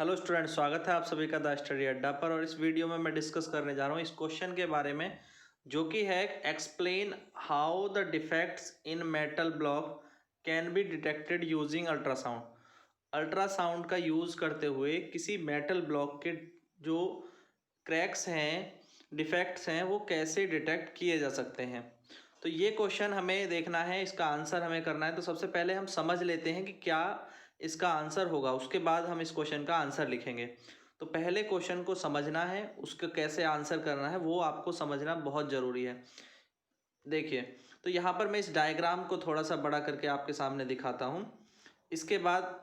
Hello student, स्वागत है आप सभी का द स्टडी अड्डा पर। और इस वीडियो में मैं डिस्कस करने जा रहा हूँ इस क्वेश्चन के बारे में, जो कि है explain how the defects in metal block can be detected using ultrasound. Ultrasound का यूज़ करते हुए किसी मेटल ब्लॉक के जो क्रैक्स हैं, डिफेक्ट्स हैं, वो कैसे डिटेक्ट किए जा सकते हैं। तो ये क्वेश्चन हमें देखना है, इसका आंसर हमें करना है। तो सबसे पहले हम समझ लेते हैं कि क्या इसका आंसर होगा, उसके बाद हम इस क्वेश्चन का आंसर लिखेंगे। तो पहले क्वेश्चन को समझना है, उसको कैसे आंसर करना है वो आपको समझना बहुत ज़रूरी है। देखिए, तो यहाँ पर मैं इस डायग्राम को थोड़ा सा बड़ा करके आपके सामने दिखाता हूँ। इसके बाद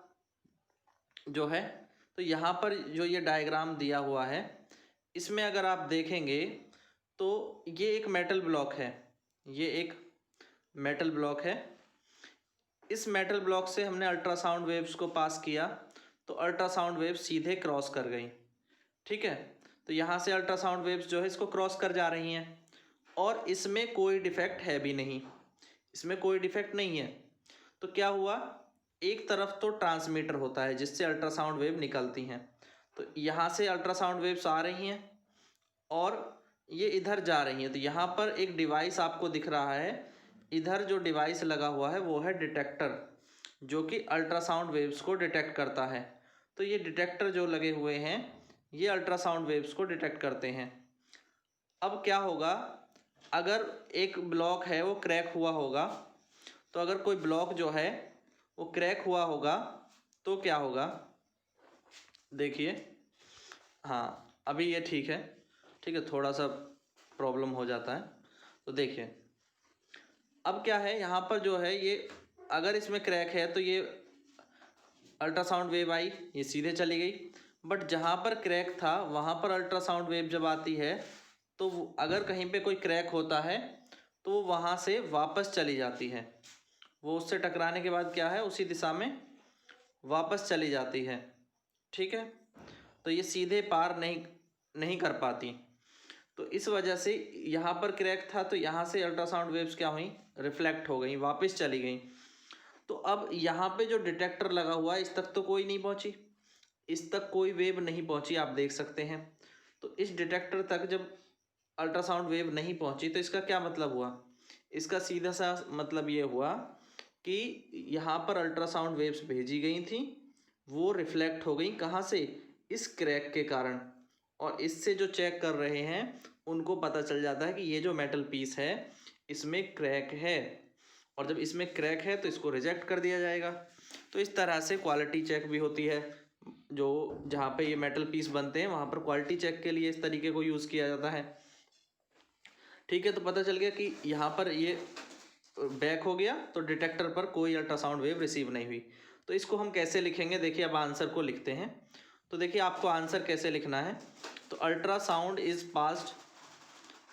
जो है, तो यहाँ पर जो ये डायग्राम दिया हुआ है, इसमें अगर आप देखेंगे तो ये एक मेटल ब्लॉक है। ये एक मेटल ब्लॉक है। इस मेटल ब्लॉक से हमने अल्ट्रासाउंड वेव्स को पास किया, तो अल्ट्रासाउंड वेव्स सीधे क्रॉस कर गई। ठीक है, तो यहाँ से अल्ट्रासाउंड वेव्स जो है इसको क्रॉस कर जा रही हैं, और इसमें कोई डिफेक्ट है भी नहीं, इसमें कोई डिफेक्ट नहीं है। तो क्या हुआ, एक तरफ तो ट्रांसमीटर होता है जिससे अल्ट्रासाउंड वेव निकलती हैं। तो यहाँ से अल्ट्रासाउंड वेव्स आ रही हैं और ये इधर जा रही हैं। तो यहाँ पर एक डिवाइस आपको दिख रहा है, इधर जो डिवाइस लगा हुआ है वो है डिटेक्टर, जो कि अल्ट्रासाउंड वेव्स को डिटेक्ट करता है। तो ये डिटेक्टर जो लगे हुए हैं ये अल्ट्रासाउंड वेव्स को डिटेक्ट करते हैं। अब क्या होगा, अगर एक ब्लॉक है वो क्रैक हुआ होगा, तो अगर कोई ब्लॉक जो है वो क्रैक हुआ होगा तो क्या होगा, देखिए। हाँ, अभी ये ठीक है, ठीक है, थोड़ा सा प्रॉब्लम हो जाता है। तो देखिए, अब क्या है, यहाँ पर जो है ये अगर इसमें क्रैक है तो ये अल्ट्रासाउंड वेव आई, ये सीधे चली गई। बट जहाँ पर क्रैक था वहाँ पर अल्ट्रासाउंड वेव जब आती है तो अगर कहीं पे कोई क्रैक होता है तो वो वहाँ से वापस चली जाती है। वो उससे टकराने के बाद क्या है, उसी दिशा में वापस चली जाती है। ठीक है, तो ये सीधे पार नहीं नहीं कर पाती। तो इस वजह से यहाँ पर क्रैक था, तो यहाँ से अल्ट्रासाउंड वेव्स क्या हुई, रिफ्लेक्ट हो गई, वापस चली गई। तो अब यहाँ पे जो डिटेक्टर लगा हुआ है इस तक तो कोई नहीं पहुँची, इस तक कोई वेव नहीं पहुँची, आप देख सकते हैं। तो इस डिटेक्टर तक जब अल्ट्रासाउंड वेव नहीं पहुँची तो इसका क्या मतलब हुआ, इसका सीधा सा मतलब ये हुआ कि यहाँ पर अल्ट्रासाउंड वेव्स भेजी गई थी, वो रिफ्लेक्ट हो गई, कहाँ से, इस क्रैक के कारण। और इससे जो चेक कर रहे हैं उनको पता चल जाता है कि ये जो मेटल पीस है इसमें क्रैक है, और जब इसमें क्रैक है तो इसको रिजेक्ट कर दिया जाएगा। तो इस तरह से क्वालिटी चेक भी होती है, जो जहाँ पे ये मेटल पीस बनते हैं वहाँ पर क्वालिटी चेक के लिए इस तरीके को यूज़ किया जाता है। ठीक है, तो पता चल गया कि यहाँ पर ये बैक हो गया, तो डिटेक्टर पर कोई अल्ट्रासाउंड वेव रिसीव नहीं हुई। तो इसको हम कैसे लिखेंगे, देखिए अब आंसर को लिखते हैं। तो देखिए आपको आंसर कैसे लिखना है, तो अल्ट्रासाउंड इज़ पास्ड,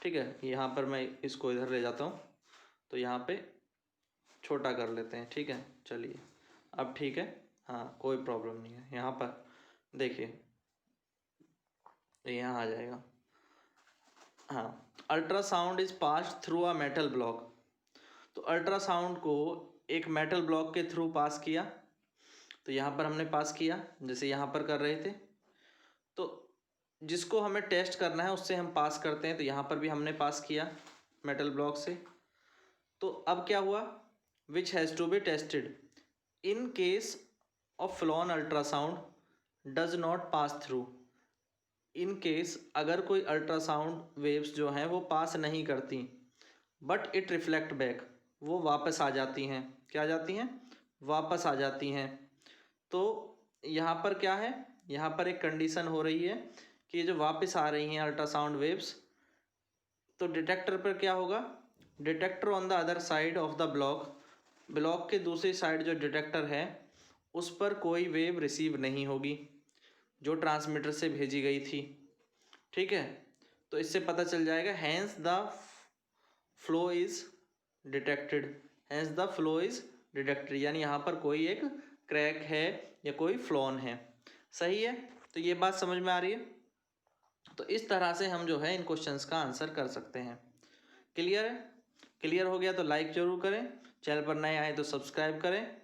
ठीक है, यहाँ पर मैं इसको इधर ले जाता हूँ, तो यहाँ पे छोटा कर लेते हैं। ठीक है, चलिए अब ठीक है, हाँ कोई प्रॉब्लम नहीं है। यहाँ पर देखिए यहाँ आ जाएगा। हाँ, ultrasound is passed through a metal block. तो अल्ट्रासाउंड को एक मेटल ब्लॉक के थ्रू पास किया, तो यहाँ पर हमने पास किया जैसे यहाँ पर कर रहे थे। तो जिसको हमें टेस्ट करना है उससे हम पास करते हैं, तो यहाँ पर भी हमने पास किया मेटल ब्लॉक से। तो अब क्या हुआ, which has to be tested in case of flown ultrasound does not pass through. In case अगर कोई अल्ट्रासाउंड वेव्स जो हैं वो पास नहीं करती, बट इट रिफ्लेक्ट बैक, वो वापस आ जाती हैं, क्या आ जाती हैं, वापस आ जाती हैं। तो यहाँ पर क्या है, यहाँ पर एक कंडीशन हो रही है कि ये जो वापस आ रही हैं अल्ट्रासाउंड वेव्स, तो डिटेक्टर पर क्या होगा, detector on the other side of the block, block के दूसरी साइड जो डिटेक्टर है उस पर कोई वेव रिसीव नहीं होगी जो ट्रांसमीटर से भेजी गई थी। ठीक है, तो इससे पता चल जाएगा hence the flow is detected, hence the flow is detected, यानी यहाँ पर कोई एक क्रैक है या कोई फ्लॉन है। सही है, तो ये बात समझ में आ रही है। तो इस तरह से हम जो है इन क्वेश्चंस का आंसर कर सकते हैं। क्लियर है, क्लियर हो गया तो लाइक ज़रूर करें, चैनल पर नए आए तो सब्सक्राइब करें,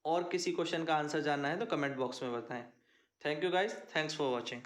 और किसी क्वेश्चन का आंसर जानना है तो कमेंट बॉक्स में बताएं। Thank you guys, thanks for watching.